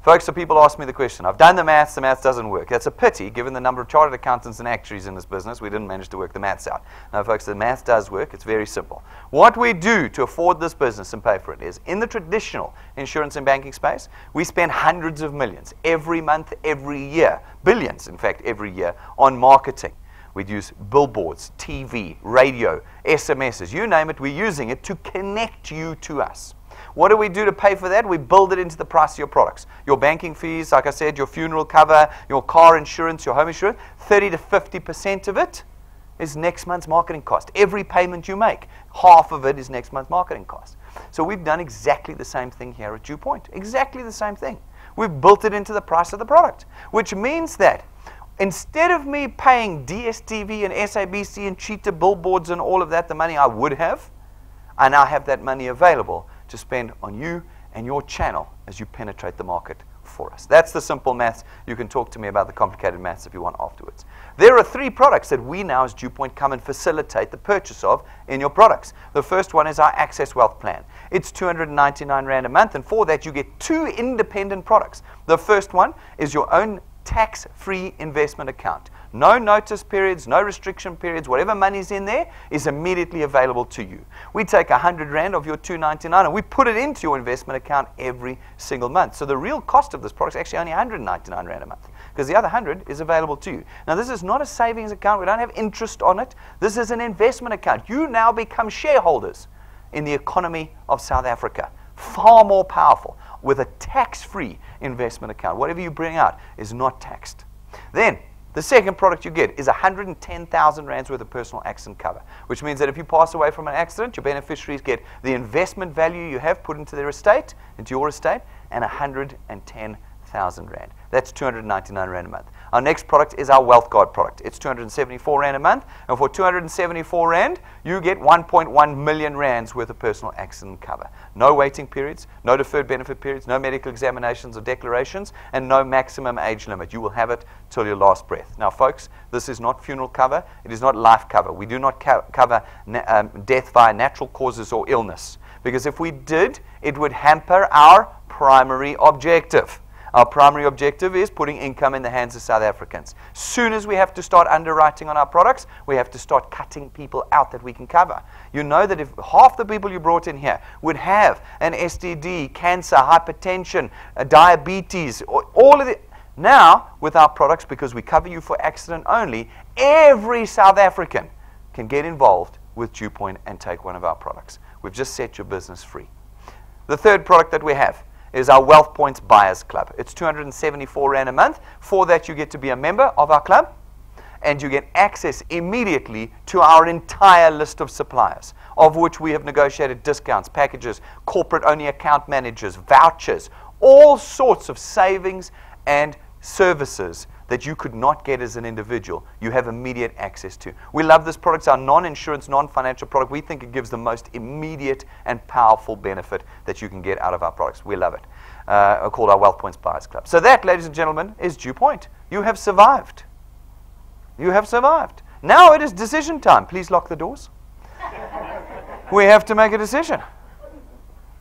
A: Folks, so people ask me the question, I've done the maths doesn't work. That's a pity, given the number of chartered accountants and actuaries in this business, we didn't manage to work the maths out. No, folks, the math does work. It's very simple. What we do to afford this business and pay for it is, in the traditional insurance and banking space, we spend hundreds of millions every month, every year, billions, in fact, every year, on marketing. We'd use billboards, TV, radio, SMSs, you name it, we're using it to connect you to us. What do we do to pay for that? We build it into the price of your products. Your banking fees, like I said, your funeral cover, your car insurance, your home insurance, 30 to 50% of it is next month's marketing cost. Every payment you make, half of it is next month's marketing cost. So we've done exactly the same thing here at DuePoint. Exactly the same thing. We've built it into the price of the product, which means that instead of me paying DSTV and SABC and cheater billboards and all of that, the money I would have, I now have that money available to spend on you and your channel as you penetrate the market for us. That's the simple maths. You can talk to me about the complicated maths if you want afterwards. There are 3 products that we now as DuePoint come and facilitate the purchase of in your products. The first one is our Access Wealth Plan. It's 299 Rand a month, and for that you get 2 independent products. The first one is your own tax-free investment account. No notice periods, no restriction periods. Whatever money's in there is immediately available to you. We take 100 Rand of your 299 and we put it into your investment account every single month. So the real cost of this product is actually only 199 Rand a month, because the other 100 is available to you. Now, this is not a savings account. We don't have interest on it. This is an investment account. You now become shareholders in the economy of South Africa. Far more powerful with a tax-free investment account. Whatever you bring out is not taxed. Then, the second product you get is 110,000 Rands worth of personal accident cover, which means that if you pass away from an accident, your beneficiaries get the investment value you have put into their estate, into your estate, and 110,000 Rand. That's 299 Rand a month. Our next product is our Wealth Guard product. It's 274 Rand a month, and for 274 Rand, you get 1.1 million Rands worth of personal accident cover. No waiting periods, no deferred benefit periods, no medical examinations or declarations, and no maximum age limit. You will have it till your last breath. Now, folks, this is not funeral cover. It is not life cover. We do not cover death via natural causes or illness, because if we did, it would hamper our primary objective. Our primary objective is putting income in the hands of South Africans. Soon as we have to start underwriting on our products, we have to start cutting people out that we can cover. You know that if half the people you brought in here would have an STD, cancer, hypertension, diabetes, all of it. Now, with our products, because we cover you for accident only, every South African can get involved with DuePoint and take one of our products. We've just set your business free. The third product that we have is our Wealth Points Buyers Club. It's 274 Rand a month. For that, you get to be a member of our club. and you get access immediately to our entire list of suppliers, of which we have negotiated discounts, packages, corporate-only account managers, vouchers, all sorts of savings and services that you could not get as an individual, you have immediate access to. We love this product. It's our non-insurance, non-financial product. We think it gives the most immediate and powerful benefit that you can get out of our products. We love it. Called our Wealth Points Buyers Club. So that, ladies and gentlemen, is DuePoint. You have survived. You have survived. Now it is decision time. Please lock the doors. We have to make a decision.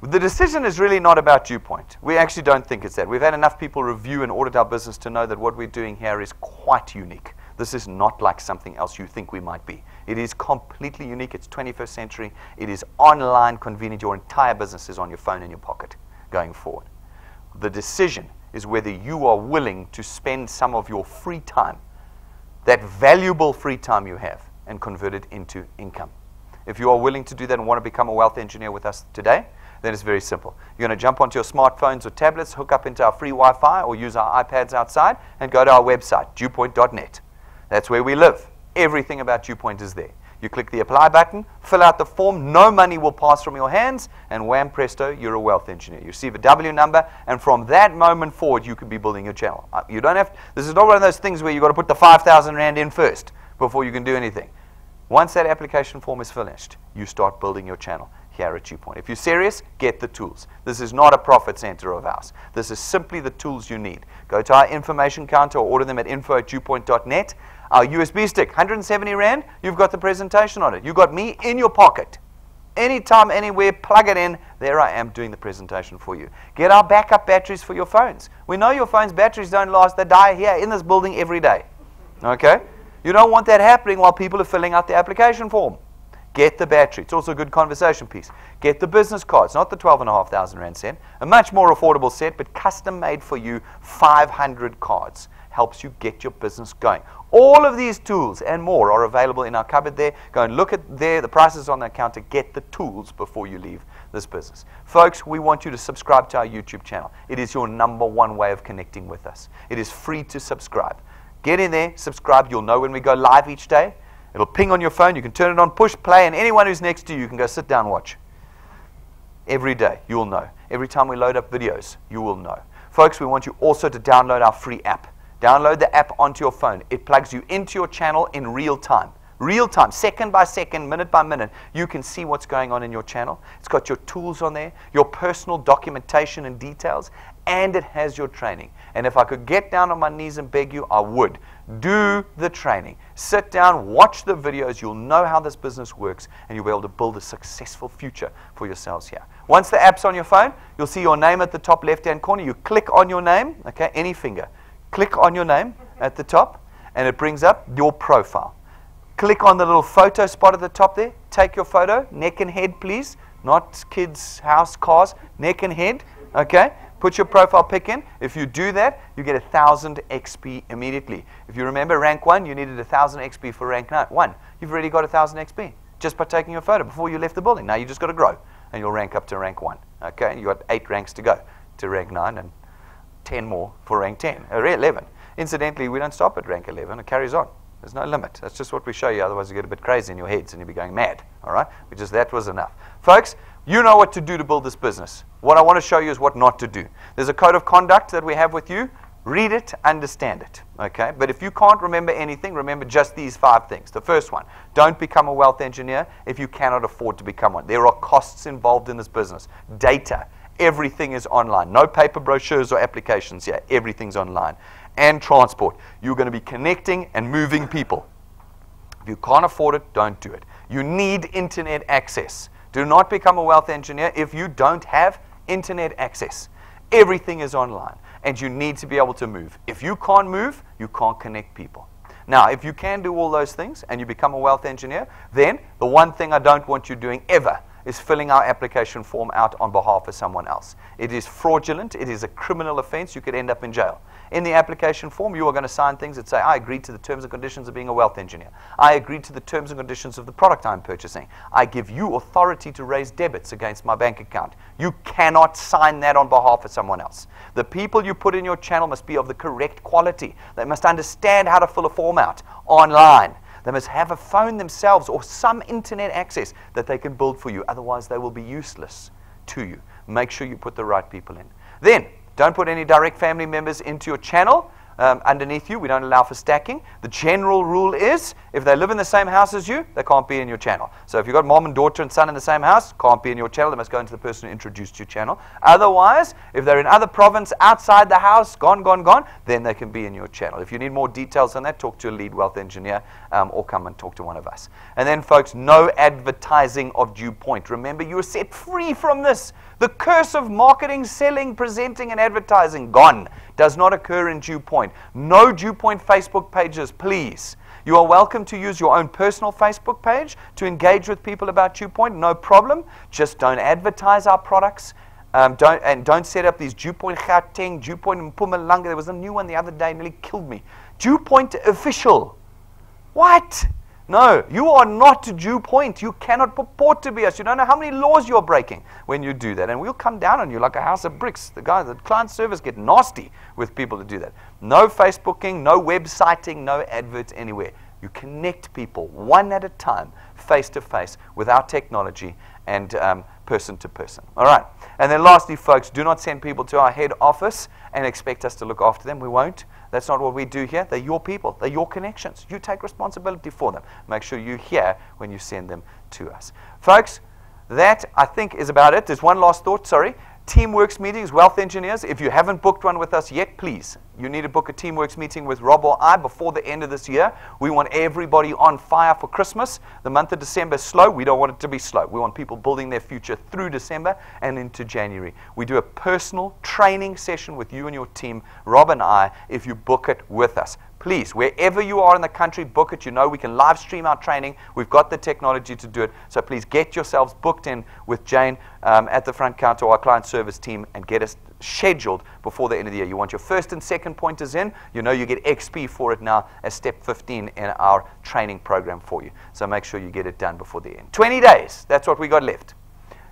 A: The decision is really not about DuePoint. We actually don't think it's that. We've had enough people review and audit our business to know that what we're doing here is quite unique. This is not like something else you think we might be. It is completely unique. It's 21st century. It is online, convenient. Your entire business is on your phone in your pocket going forward. The decision is whether you are willing to spend some of your free time, that valuable free time you have, and convert it into income. If you are willing to do that and want to become a wealth engineer with us today, then it's very simple. You're going to jump onto your smartphones or tablets, hook up into our free Wi-Fi, or use our iPads outside, and go to our website, DuePoint.net. That's where we live. Everything about DuePoint is there. You click the apply button, fill out the form, no money will pass from your hands, and wham presto, you're a wealth engineer. You receive a W number, and from that moment forward, you could be building your channel. You don't have, this is not one of those things where you've got to put the 5,000 Rand in first before you can do anything. Once that application form is finished, you start building your channel here at DuePoint. If you're serious, get the tools. This is not a profit center of ours. This is simply the tools you need. Go to our information counter or order them at info@DuePoint.net. Our USB stick, 170 Rand, you've got the presentation on it. You've got me in your pocket. Anytime, anywhere, plug it in. There I am doing the presentation for you. Get our backup batteries for your phones. We know your phone's batteries don't last. They die here in this building every day. Okay? You don't want that happening while people are filling out the application form. Get the battery. It's also a good conversation piece. Get the business cards, not the 12,500 Rand set. A much more affordable set, but custom made for you, 500 cards. Helps you get your business going. All of these tools and more are available in our cupboard there. Go and look at there. The prices on the counter. Get the tools before you leave this business. Folks, we want you to subscribe to our YouTube channel. It is your #1 way of connecting with us. It is free to subscribe. Get in there, subscribe. You'll know when we go live each day. It'll ping on your phone. You can turn it on, push, play, and anyone who's next to you can go sit down and watch. Every day, you'll know. Every time we load up videos, you will know. Folks, we want you also to download our free app. Download the app onto your phone. It plugs you into your channel in real time. Real time, second by second, minute by minute, you can see what's going on in your channel. It's got your tools on there, your personal documentation and details, and it has your training. And if I could get down on my knees and beg you, I would. Do the training. Sit down, watch the videos. You'll know how this business works, and you'll be able to build a successful future for yourselves here. Once the app's on your phone, you'll see your name at the top left-hand corner. You click on your name, okay, any finger. Click on your name at the top, and it brings up your profile. Click on the little photo spot at the top there. Take your photo, neck and head, please. Not kids, house, cars, neck and head, okay? Put your profile pic in. If you do that, you get 1,000 XP immediately. If you remember rank 1, you needed 1,000 XP for rank 1. You've already got 1,000 XP just by taking your photo before you left the building. Now you just got to grow, and you'll rank up to rank 1. Okay, you got 8 ranks to go to rank 9 and 10 more for rank 10 or 11. Incidentally, we don't stop at rank 11. It carries on. There's no limit. That's just what we show you. Otherwise, you get a bit crazy in your heads and you'll be going mad. All right? That was enough. Folks, you know what to do to build this business. What I want to show you is what not to do. There's a code of conduct that we have with you. Read it, understand it. Okay? But if you can't remember anything, remember just these 5 things. The first one, don't become a wealth engineer if you cannot afford to become one. There are costs involved in this business. Data. Everything is online. No paper brochures or applications here. Everything's online. And transport. You're going to be connecting and moving people. If you can't afford it, don't do it. You need internet access. Do not become a wealth engineer if you don't have internet access. Everything is online, and you need to be able to move. If you can't move, you can't connect people. Now, if you can do all those things and you become a wealth engineer, then the one thing I don't want you doing ever is filling our application form out on behalf of someone else. It is fraudulent. It is a criminal offense. You could end up in jail. In the application form, you are going to sign things that say, I agree to the terms and conditions of being a wealth engineer. I agree to the terms and conditions of the product I'm purchasing. I give you authority to raise debits against my bank account. You cannot sign that on behalf of someone else. The people you put in your channel must be of the correct quality. They must understand how to fill a form out online. They must have a phone themselves or some internet access that they can build for you. Otherwise, they will be useless to you. Make sure you put the right people in. Then, don't put any direct family members into your channel underneath you. We don't allow for stacking. The general rule is if they live in the same house as you, they can't be in your channel. So if you've got mom and daughter and son in the same house, can't be in your channel. They must go into the person who introduced your channel. Otherwise, if they're in other province outside the house, gone, then they can be in your channel. If you need more details on that, talk to a lead wealth engineer or come and talk to one of us. And then, folks, no advertising of DuePoint. Remember, you are set free from this. The curse of marketing, selling, presenting, and advertising, gone. Does not occur in DuePoint. No DuePoint Facebook pages, please. You are welcome to use your own personal Facebook page to engage with people about DuePoint, no problem. Just don't advertise our products. Don't set up these DuePoint Gauteng, DuePoint Mpumalanga. There was a new one the other day, nearly killed me. DuePoint official. What? No, you are not DuePoint. You cannot purport to be us. You don't know how many laws you're breaking when you do that. And we'll come down on you like a house of bricks. The client service get nasty with people to do that. No Facebooking, no websiting, no adverts anywhere. You connect people one at a time, face to face, with our technology and person to person. All right. And then lastly, folks, do not send people to our head office and expect us to look after them. We won't. That's not what we do here. They're your people. They're your connections. You take responsibility for them. Make sure you're here when you send them to us. Folks, that, I think, is about it. There's one last thought, sorry. Teamworks meetings, wealth engineers. If you haven't booked one with us yet, please. You need to book a Teamworks meeting with Rob or I before the end of this year. We want everybody on fire for Christmas. The month of December is slow. We don't want it to be slow. We want people building their future through December and into January. We do a personal training session with you and your team, Rob and I, if you book it with us. Please, wherever you are in the country, book it. You know we can live stream our training. We've got the technology to do it. So please get yourselves booked in with Jane at the front counter or our client service team and get us scheduled before the end of the year. You want your first and second pointers in. You know you get XP for it now as step 15 in our training program for you. So make sure you get it done before the end. 20 days. That's what we got left.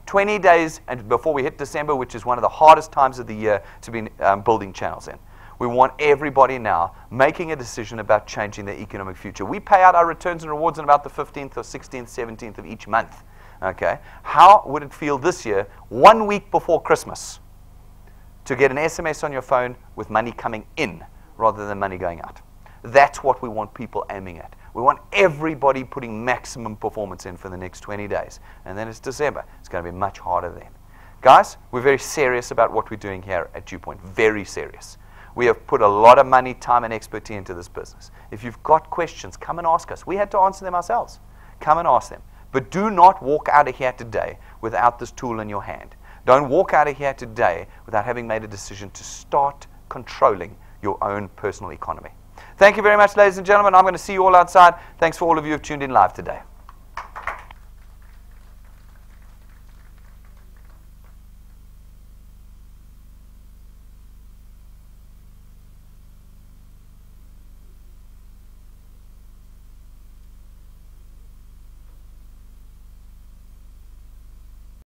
A: 20 days and before we hit December, which is one of the hardest times of the year to be building channels in. We want everybody now making a decision about changing their economic future. We pay out our returns and rewards on about the 15th or 16th, 17th of each month. Okay? How would it feel this year, 1 week before Christmas, to get an SMS on your phone with money coming in rather than money going out? That's what we want people aiming at. We want everybody putting maximum performance in for the next 20 days. And then it's December. It's going to be much harder then. Guys, we're very serious about what we're doing here at DuePoint. Very serious. We have put a lot of money, time, and expertise into this business. If you've got questions, come and ask us. We had to answer them ourselves. Come and ask them. But do not walk out of here today without this tool in your hand. Don't walk out of here today without having made a decision to start controlling your own personal economy. Thank you very much, ladies and gentlemen. I'm going to see you all outside. Thanks for all of you who have tuned in live today.